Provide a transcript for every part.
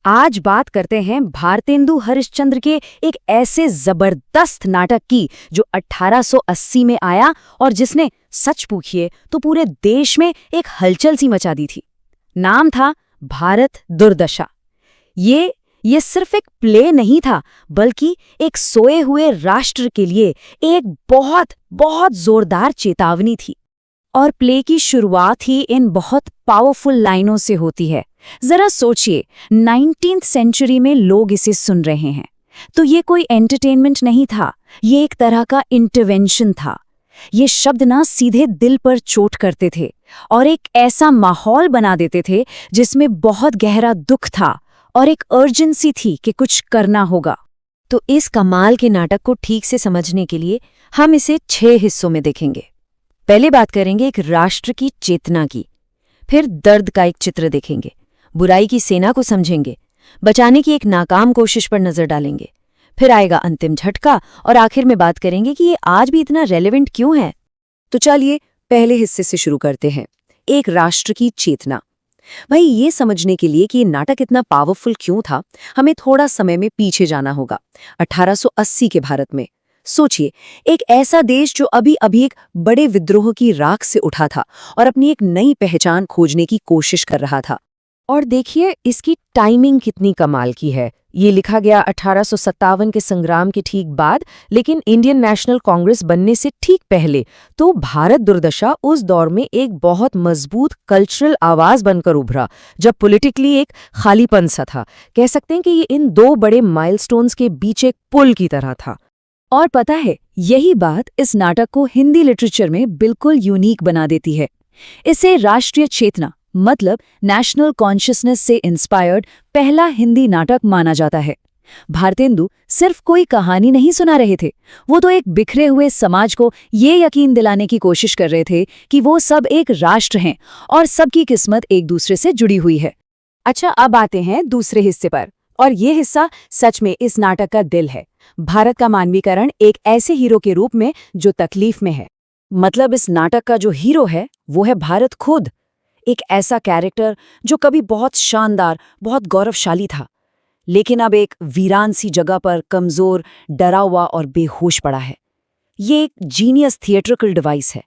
आज बात करते हैं भारतेंदु हरिश्चंद्र के एक ऐसे जबरदस्त नाटक की जो 1880 में आया और जिसने सच पूछिए तो पूरे देश में एक हलचल सी मचा दी थी। नाम था भारत दुर्दशा। ये सिर्फ एक प्ले नहीं था, बल्कि एक सोए हुए राष्ट्र के लिए एक बहुत बहुत जोरदार चेतावनी थी। और प्ले की शुरुआत ही इन बहुत पावरफुल लाइनों से होती है। जरा सोचिए, 19th सेंचुरी में लोग इसे सुन रहे हैं, तो ये कोई एंटरटेनमेंट नहीं था, ये एक तरह का इंटरवेंशन था। ये शब्द ना सीधे दिल पर चोट करते थे और एक ऐसा माहौल बना देते थे जिसमें बहुत गहरा दुख था और एक अर्जेंसी थी कि कुछ करना होगा। तो इस कमाल के नाटक को ठीक से समझने के लिए हम इसे 6 हिस्सों में देखेंगे। पहले बात करेंगे एक राष्ट्र की चेतना की, फिर दर्द का एक चित्र देखेंगे, बुराई की सेना को समझेंगे, बचाने की एक नाकाम कोशिश पर नजर डालेंगे, फिर आएगा अंतिम झटका और आखिर में बात करेंगे कि ये आज भी इतना रेलेवेंट क्यों है। तो चलिए पहले हिस्से से शुरू करते हैं, एक राष्ट्र की चेतना। भाई, ये समझने के लिए कि ये नाटक इतना पावरफुल क्यों था, हमें थोड़ा समय में पीछे जाना होगा, 1880 के भारत में। सोचिए, एक ऐसा देश जो अभी अभी एक बड़े विद्रोह की राख से उठा था और अपनी एक नई पहचान खोजने की कोशिश कर रहा था। और देखिए इसकी टाइमिंग कितनी कमाल की है। ये लिखा गया 1857 के संग्राम के ठीक बाद, लेकिन इंडियन नेशनल कांग्रेस बनने से ठीक पहले। तो भारत दुर्दशा उस दौर में एक बहुत मजबूत कल्चरल आवाज बनकर उभरा, जब पॉलिटिकली एक खालीपन सा था। कह सकते हैं कि ये इन दो बड़े माइलस्टोन्स के बीच एक पुल की तरह था। और पता है, यही बात इस नाटक को हिंदी लिटरेचर में बिल्कुल यूनिक बना देती है। इसे राष्ट्रीय चेतना मतलब नेशनल कॉन्शियसनेस से इंस्पायर्ड पहला हिंदी नाटक माना जाता है। भारतेंदु सिर्फ कोई कहानी नहीं सुना रहे थे, वो तो एक बिखरे हुए समाज को ये यकीन दिलाने की कोशिश कर रहे थे कि वो सब एक राष्ट्र हैं और सबकी किस्मत एक दूसरे से जुड़ी हुई है। अच्छा, अब आते हैं दूसरे हिस्से पर, और ये हिस्सा सच में इस नाटक का दिल है। भारत का मानवीकरण एक ऐसे हीरो के रूप में जो तकलीफ में है। मतलब इस नाटक का जो हीरो है वो है भारत खुद, एक ऐसा कैरेक्टर जो कभी बहुत शानदार, बहुत गौरवशाली था, लेकिन अब एक वीरान सी जगह पर कमजोर, डरा हुआ और बेहोश पड़ा है। ये एक जीनियस थिएट्रिकल डिवाइस है।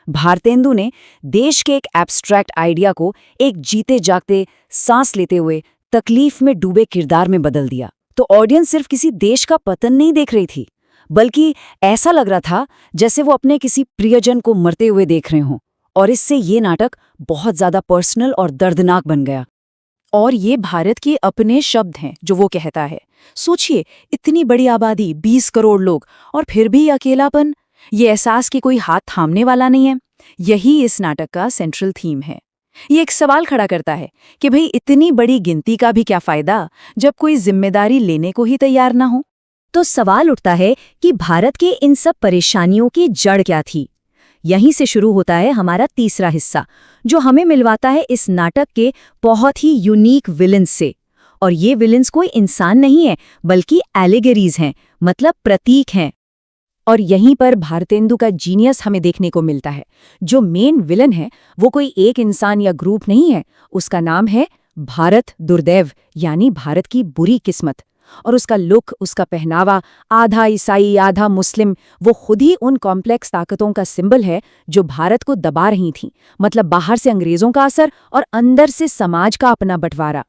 भारतेंदु ने देश के एक एब्स्ट्रैक्ट आइडिया को एक जीते जागते, सांस लेते हुए, तकलीफ में डूबे किरदार में बदल दिया। तो ऑडियंस सिर्फ किसी देश का पतन नहीं देख रही थी, बल्कि ऐसा लग रहा था जैसे वो अपने किसी प्रियजन को मरते हुए देख रहे हों। और इससे ये नाटक बहुत ज्यादा पर्सनल और दर्दनाक बन गया। और ये भारत के अपने शब्द हैं जो वो कहता है। सोचिए, इतनी बड़ी आबादी, 20 करोड़ लोग, और फिर भी अकेलापन, ये एहसास कि कोई हाथ थामने वाला नहीं है। यही इस नाटक का सेंट्रल थीम है। ये एक सवाल खड़ा करता है कि भाई, इतनी बड़ी गिनती का भी क्या फायदा जब कोई जिम्मेदारी लेने को ही तैयार ना हो। तो सवाल उठता है कि भारत के इन सब परेशानियों की जड़ क्या थी। यहीं से शुरू होता है हमारा तीसरा हिस्सा, जो हमें मिलवाता है इस नाटक के बहुत ही यूनिक विलेंस से। और ये विलेंस कोई इंसान नहीं है, बल्कि एलिगरीज हैं, मतलब प्रतीक हैं। और यहीं पर भारतेंदु का जीनियस हमें देखने को मिलता है। जो मेन विलन है वो कोई एक इंसान या ग्रुप नहीं है, उसका नाम है भारत दुर्दैव, यानी भारत की बुरी किस्मत। और उसका लुक, उसका पहनावा, आधा ईसाई आधा मुस्लिम, वो खुद ही उन कॉम्प्लेक्स ताकतों का सिंबल है जो भारत को दबा रही थीं। मतलब बाहर से अंग्रेजों का असर और अंदर से समाज का अपना बंटवारा।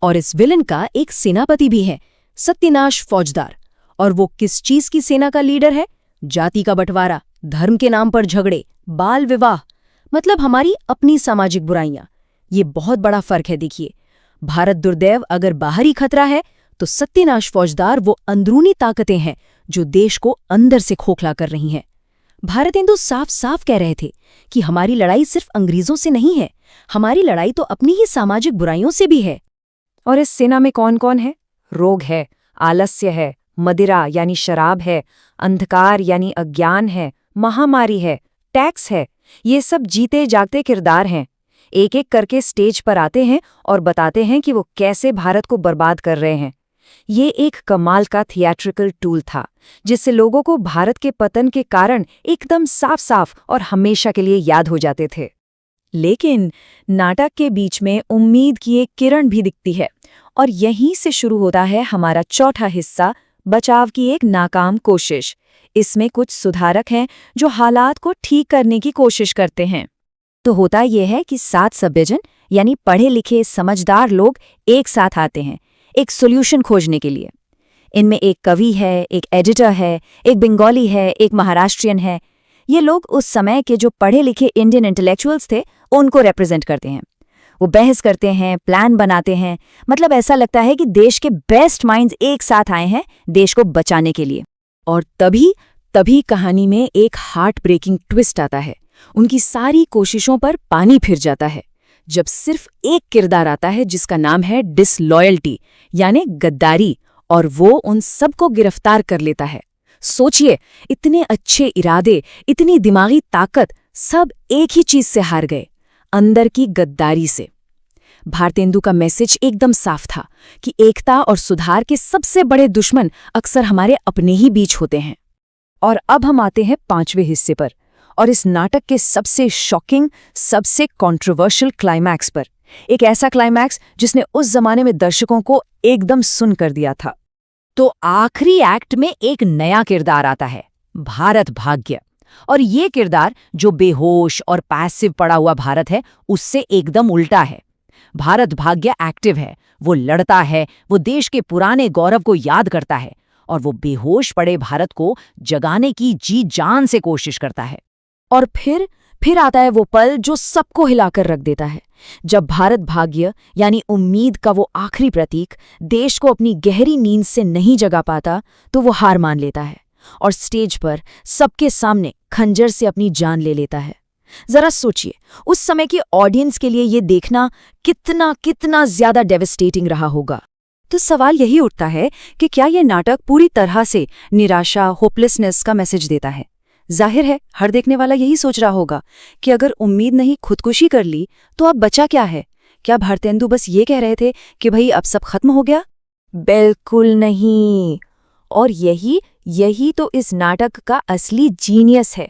और इस विलन का एक सेनापति भी है, सत्यनाश फौजदार। और वो किस चीज की सेना का लीडर है? जाति का बंटवारा, धर्म के नाम पर झगड़े, बाल विवाह, मतलब हमारी अपनी सामाजिक बुराइयां। ये बहुत बड़ा फर्क है। देखिए, भारत दुर्दैव अगर बाहरी खतरा है, तो सत्यनाश फौजदार वो अंदरूनी ताकतें हैं जो देश को अंदर से खोखला कर रही हैं। भारतेंदु साफ साफ कह रहे थे कि हमारी लड़ाई सिर्फ अंग्रेजों से नहीं है, हमारी लड़ाई तो अपनी ही सामाजिक बुराइयों से भी है। और इस सेना में कौन कौन है? रोग है, आलस्य है, मदिरा यानी शराब है, अंधकार यानी अज्ञान है, महामारी है, टैक्स है। ये सब जीते जागते किरदार हैं। एक एक करके स्टेज पर आते हैं और बताते हैं कि वो कैसे भारत को बर्बाद कर रहे हैं। ये एक कमाल का थिएट्रिकल टूल था, जिससे लोगों को भारत के पतन के कारण एकदम साफ साफ और हमेशा के लिए याद हो जाते थे। लेकिन नाटक के बीच में उम्मीद की एक किरण भी दिखती है, और यहीं से शुरू होता है हमारा चौथा हिस्सा, बचाव की एक नाकाम कोशिश। इसमें कुछ सुधारक हैं जो हालात को ठीक करने की कोशिश करते हैं। तो होता यह है कि 7 सभ्यजन यानी पढ़े लिखे समझदार लोग एक साथ आते हैं एक सॉल्यूशन खोजने के लिए। इनमें एक कवि है, एक एडिटर है, एक बंगाली है, एक महाराष्ट्रियन है। ये लोग उस समय के जो पढ़े लिखे इंडियन इंटेलेक्चुअल्स थे उनको रिप्रेजेंट करते हैं। वो बहस करते हैं, प्लान बनाते हैं, मतलब ऐसा लगता है कि देश के बेस्ट माइंड्स एक साथ आए हैं देश को बचाने के लिए। और तभी कहानी में एक हार्ट ब्रेकिंग ट्विस्ट आता है। उनकी सारी कोशिशों पर पानी फिर जाता है जब सिर्फ एक किरदार आता है जिसका नाम है डिसलॉयल्टी यानी गद्दारी, और वो उन सबको गिरफ्तार कर लेता है। सोचिए, इतने अच्छे इरादे, इतनी दिमागी ताकत, सब एक ही चीज से हार गए, अंदर की गद्दारी से। भारतेंदु का मैसेज एकदम साफ था कि एकता और सुधार के सबसे बड़े दुश्मन अक्सर हमारे अपने ही बीच होते हैं। और अब हम आते हैं 5वें हिस्से पर, और इस नाटक के सबसे शॉकिंग, सबसे कंट्रोवर्शियल क्लाइमैक्स पर। एक ऐसा क्लाइमैक्स जिसने उस जमाने में दर्शकों को एकदम सुन कर दिया था। तो आखिरी एक्ट में एक नया किरदार आता है, भारत भाग्य। और ये किरदार जो बेहोश और पैसिव पड़ा हुआ भारत है उससे एकदम उल्टा है। भारत भाग्य एक्टिव है, वो लड़ता है, वो देश के पुराने गौरव को याद करता है और वो बेहोश पड़े भारत को जगाने की जी जान से कोशिश करता है। और फिर आता है वो पल जो सबको हिलाकर रख देता है, जब भारत भाग्य यानी उम्मीद का वो आखिरी प्रतीक देश को अपनी गहरी नींद से नहीं जगा पाता तो वो हार मान लेता है और स्टेज पर सबके सामने खंजर से अपनी जान ले लेता है। जरा सोचिए, उस समय की ऑडियंस के लिए ये देखना कितना ज्यादा डेवस्टेटिंग रहा होगा। तो सवाल यही उठता है कि क्या ये नाटक पूरी तरह से निराशा, होपलेसनेस का मैसेज देता है? जाहिर है हर देखने वाला यही सोच रहा होगा कि अगर उम्मीद नहीं खुदकुशी कर ली तो अब बचा क्या है? क्या भारतेंदु बस ये कह रहे थे कि भाई अब सब खत्म हो गया? बिल्कुल नहीं। और यही तो इस नाटक का असली जीनियस है।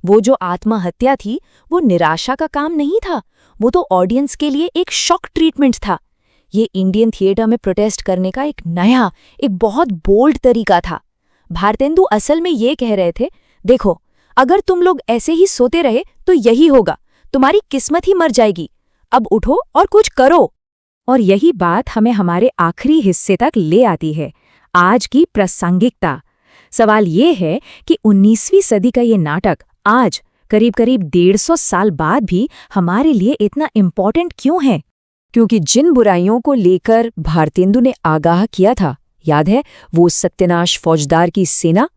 वो जो आत्महत्या थी वो निराशा का काम नहीं था, वो तो ऑडियंस के लिए एक शॉक ट्रीटमेंट था। ये इंडियन थिएटर में प्रोटेस्ट करने का एक नया, एक बहुत बोल्ड तरीका था। भारतेंदु असल में ये कह रहे थे, देखो अगर तुम लोग ऐसे ही सोते रहे तो यही होगा, तुम्हारी किस्मत ही मर जाएगी, अब उठो और कुछ करो। और यही बात हमें हमारे आखिरी हिस्से तक ले आती है, आज की प्रासंगिकता। सवाल ये है कि 19वीं सदी का ये नाटक आज करीब 150 साल बाद भी हमारे लिए इतना इम्पोर्टेंट क्यों है? क्योंकि जिन बुराइयों को लेकर भारतेंदु ने आगाह किया था, याद है वो सत्यानाश फौजदार की सेना,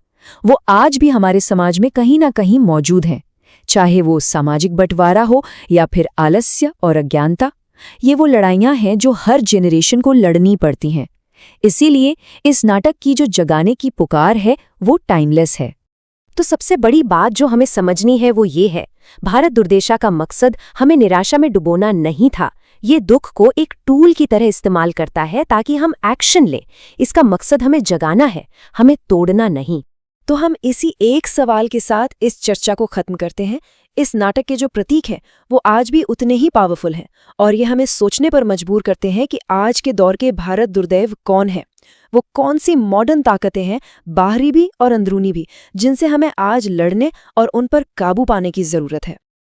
वो आज भी हमारे समाज में कहीं ना कहीं मौजूद हैं। चाहे वो सामाजिक बंटवारा हो या फिर आलस्य और अज्ञानता, ये वो लड़ाइयाँ हैं जो हर जेनरेशन को लड़नी पड़ती हैं। इसीलिए इस नाटक की जो जगाने की पुकार है वो टाइमलेस है। तो सबसे बड़ी बात जो हमें समझनी है वो ये है, भारत दुर्दशा का मकसद हमें निराशा में डुबोना नहीं था। ये दुख को एक टूल की तरह इस्तेमाल करता है ताकि हम एक्शन लें। इसका मकसद हमें जगाना है, हमें तोड़ना नहीं। तो हम इसी एक सवाल के साथ इस चर्चा को खत्म करते हैं। इस नाटक के जो प्रतीक हैं वो आज भी उतने ही पावरफुल हैं और ये हमें सोचने पर मजबूर करते हैं कि आज के दौर के भारत दुर्दैव कौन है, वो कौन सी मॉडर्न ताकतें हैं, बाहरी भी और अंदरूनी भी, जिनसे हमें आज लड़ने और उन पर काबू पाने की जरूरत है।